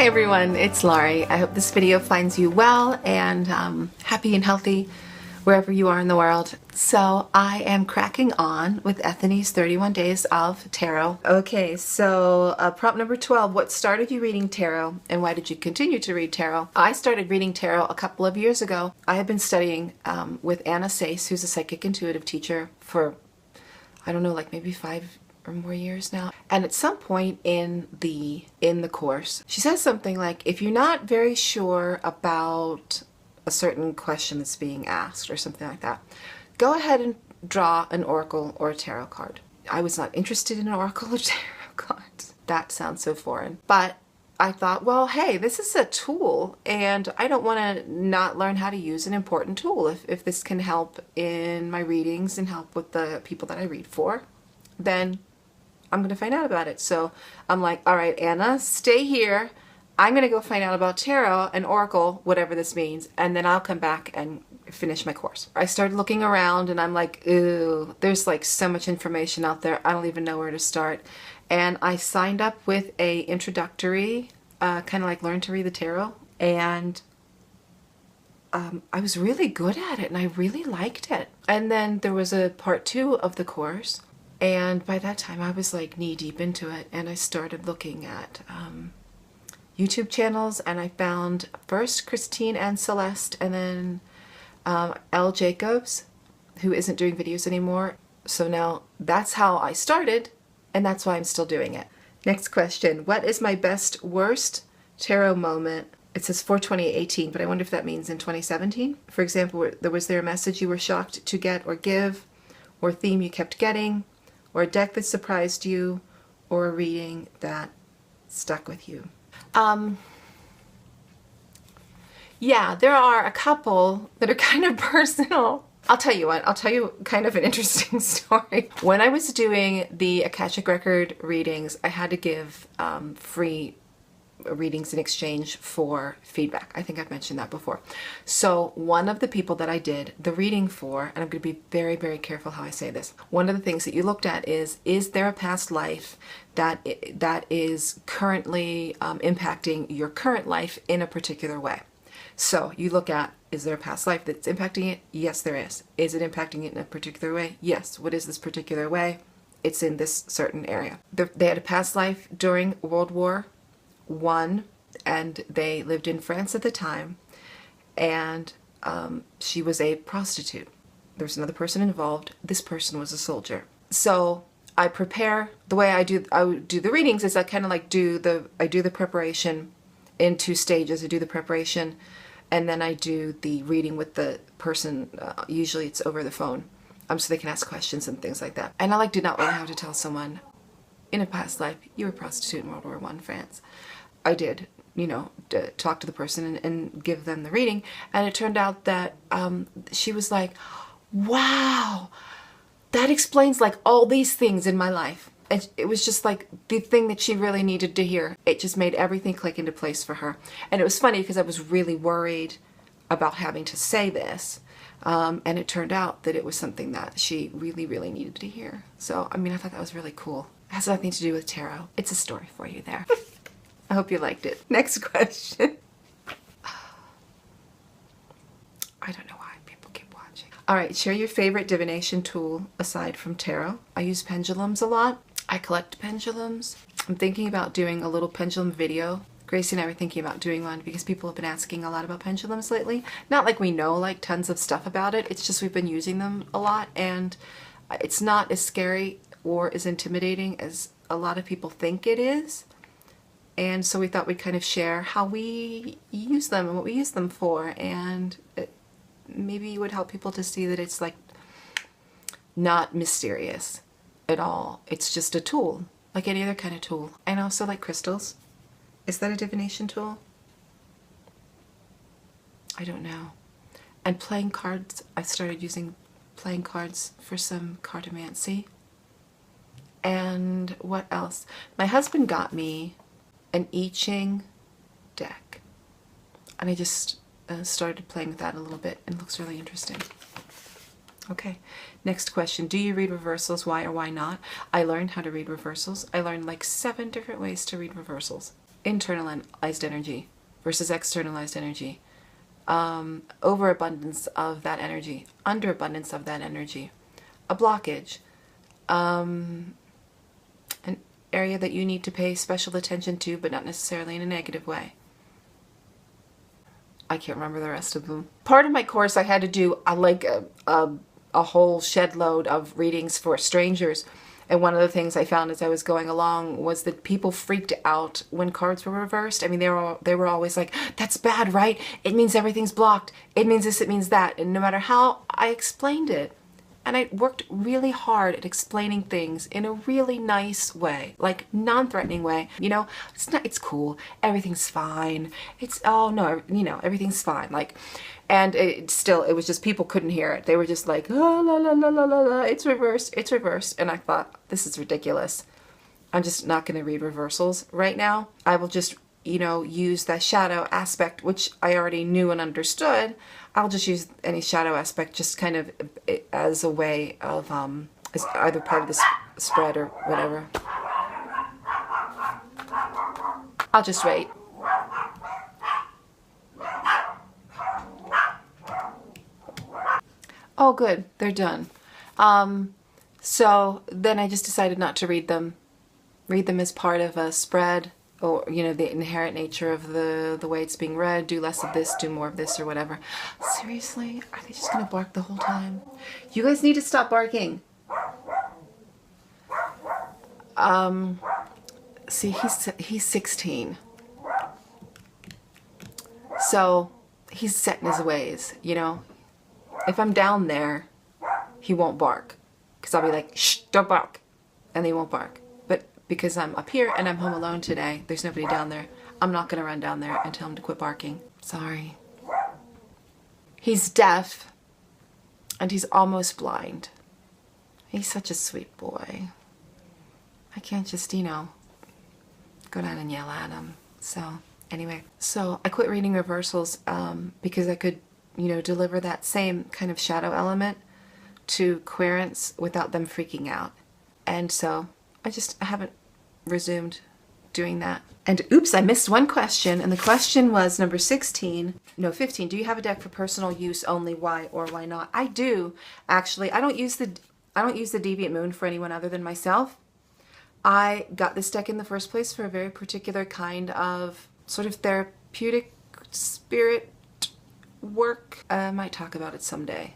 Hi everyone, it's Laurie. I hope this video finds you well and happy and healthy wherever you are in the world. So I am cracking on with Ethony's 31 Days of Tarot. Okay, so prompt number 12, what started you reading tarot and why did you continue to read tarot? I started reading tarot a couple of years ago. I have been studying with Anna Sace, who's a psychic intuitive teacher, for, I don't know, like maybe 5 or more years now. And at some point in the course, she says something like, if you're not very sure about a certain question that's being asked or something like that, go ahead and draw an oracle or a tarot card. I was not interested in an oracle or tarot cards. That sounds so foreign. But I thought, well, hey, this is a tool and I don't want to not learn how to use an important tool. If this can help in my readings and help with the people that I read for, then I'm going to find out about it. So I'm like, all right, Anna, stay here. I'm going to go find out about tarot and oracle, whatever this means, and then I'll come back and finish my course. I started looking around and I'm like, ooh, there's like so much information out there. I don't even know where to start. And I signed up with a introductory, kind of like learn to read the tarot. And I was really good at it and I really liked it. And then there was a part 2 of the course. And by that time I was like knee deep into it and I started looking at YouTube channels and I found first Christine and Celeste and then Elle Jacobs, who isn't doing videos anymore. So now that's how I started and that's why I'm still doing it. Next question, what is my best worst tarot moment? It says for 2018, but I wonder if that means in 2017. For example, was there a message you were shocked to get or give, or a theme you kept getting, or a deck that surprised you, or a reading that stuck with you? Yeah, there are a couple that are kind of personal. I'll tell you what, I'll tell you kind of an interesting story. When I was doing the Akashic Record readings, I had to give free readings in exchange for feedback. I think I've mentioned that before. So one of the people that I did the reading for, and I'm going to be very, very careful how I say this, one of the things that you looked at is there a past life that is currently impacting your current life in a particular way? So you look at, is there a past life that's impacting it? Yes, there is. Is it impacting it in a particular way? Yes. What is this particular way? It's in this certain area. They had a past life during World War I, and they lived in France at the time, and she was a prostitute. There was another person involved. This person was a soldier. So I prepare, the way I do the readings is I kind of like do the preparation in 2 stages. I do the preparation and then I do the reading with the person. Usually it's over the phone, so they can ask questions and things like that. And I do not want to have to tell someone, in a past life, you were a prostitute in World War I France. I did, talk to the person and give them the reading. And it turned out that she was like, wow, that explains like all these things in my life. And it was just like the thing that she really needed to hear. It just made everything click into place for her. And it was funny because I was really worried about having to say this. And it turned out that it was something that she really, really needed to hear. So, I mean, I thought that was really cool. It has nothing to do with tarot. It's a story for you there. I hope you liked it. Next question. I don't know why people keep watching. All right, share your favorite divination tool aside from tarot. I use pendulums a lot. I collect pendulums. I'm thinking about doing a little pendulum video. Gracie and I were thinking about doing one because people have been asking a lot about pendulums lately. Not like we know like tons of stuff about it. It's just we've been using them a lot and it's not as scary or as intimidating as a lot of people think it is. And so we thought we'd kind of share how we use them and what we use them for, and maybe it would help people to see that it's like not mysterious at all. It's just a tool, like any other kind of tool. And also like crystals. Is that a divination tool? I don't know. And playing cards, I started using playing cards for some cartomancy. And what else? My husband got me an I Ching deck. And I just started playing with that a little bit and it looks really interesting. Okay, next question. Do you read reversals? Why or why not? I learned how to read reversals. I learned like 7 different ways to read reversals. internalized energy versus externalized energy, overabundance of that energy, underabundance of that energy, a blockage, an area that you need to pay special attention to, but not necessarily in a negative way. I can't remember the rest of them. Part of my course I had to do a whole shed load of readings for strangers. And one of the things I found as I was going along was that people freaked out when cards were reversed. I mean, they were always like, that's bad, right? It means everything's blocked. It means this, it means that. And no matter how I explained it, and I worked really hard at explaining things in a really nice way, like non-threatening way. You know, it's cool. Everything's fine. Oh no, you know, everything's fine. Like, and it was just, people couldn't hear it. They were just like, oh, la, la, la, la, la, la, it's reversed, it's reversed. And I thought, this is ridiculous. I'm just not going to read reversals right now. I will just, you know, use that shadow aspect, which I already knew and understood. I'll just use any shadow aspect just kind of as a way of, as either part of the spread or whatever. I'll just wait. Oh, good. They're done. So then I just decided not to read them. Read them as part of a spread, or, you know, the inherent nature of the way it's being read. Do less of this, do more of this, or whatever. Seriously? Are they just going to bark the whole time? You guys need to stop barking. See, he's 16. So he's set in his ways, you know. If I'm down there, he won't bark. Because I'll be like, shh, don't bark. And they won't bark. But because I'm up here and I'm home alone today, there's nobody down there, I'm not going to run down there and tell him to quit barking. Sorry. He's deaf. And he's almost blind. He's such a sweet boy. I can't just, you know, go down and yell at him. So, anyway. So, I quit reading reversals because I could, you know, deliver that same kind of shadow element to querents without them freaking out. And so I haven't resumed doing that. And oops, I missed one question. And the question was number 15. Do you have a deck for personal use only? Why or why not? I do, actually. I don't use the Deviant Moon for anyone other than myself. I got this deck in the first place for a very particular kind of sort of therapeutic spirit work. I might talk about it someday.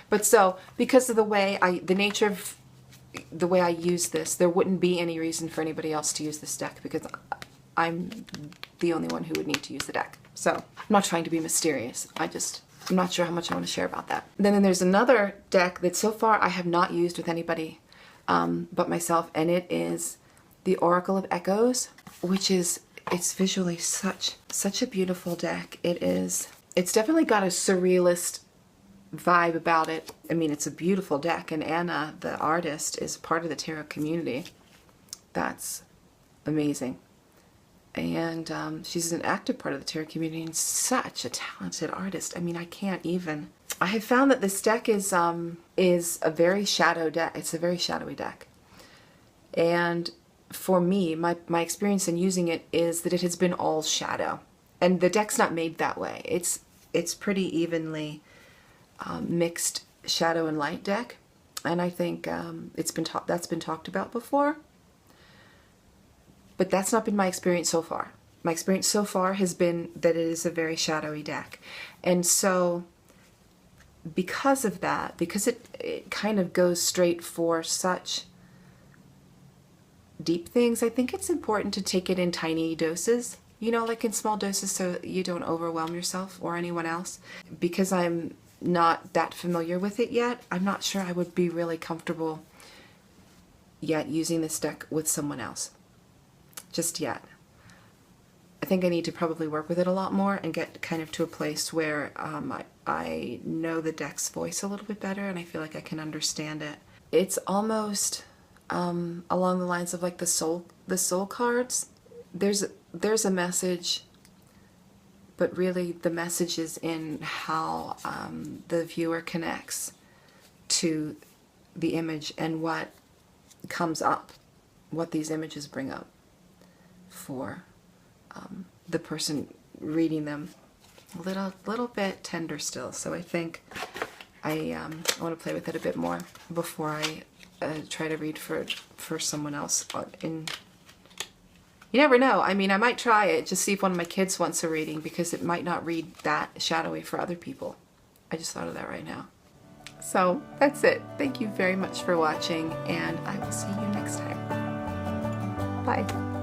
But so, because of the nature of the way I use this, there wouldn't be any reason for anybody else to use this deck because I'm the only one who would need to use the deck. So, I'm not trying to be mysterious. I'm not sure how much I want to share about that. Then there's another deck that so far I have not used with anybody but myself, and it is the Oracle of Echoes, which is, it's visually such a beautiful deck. It's definitely got a surrealist vibe about it. I mean, it's a beautiful deck, and Anna, the artist, is part of the tarot community. That's amazing. And she's an active part of the tarot community and such a talented artist. I mean, I have found that this deck is a very shadow deck. It's a very shadowy deck. And for me, my experience in using it is that it has been all shadow. And the deck's not made that way. It's pretty evenly mixed shadow and light deck, and I think that's been talked about before, but that's not been my experience so far. My experience so far has been that it is a very shadowy deck, and so because of that, because it kind of goes straight for such deep things, I think it's important to take it in tiny doses, you know, like in small doses, so you don't overwhelm yourself or anyone else. Because I'm not that familiar with it yet, I'm not sure I would be really comfortable yet using this deck with someone else. Just yet. I think I need to probably work with it a lot more and get kind of to a place where I know the deck's voice a little bit better and I feel like I can understand it. It's almost along the lines of like the soul cards. There's a message, but really the message is in how the viewer connects to the image and what comes up, what these images bring up for the person reading them a little bit tender still. So I think I want to play with it a bit more before I try to read for someone else. You never know. I mean, I might try it, just see if one of my kids wants a reading, because it might not read that shadowy for other people. I just thought of that right now. So that's it. Thank you very much for watching, and I will see you next time. Bye.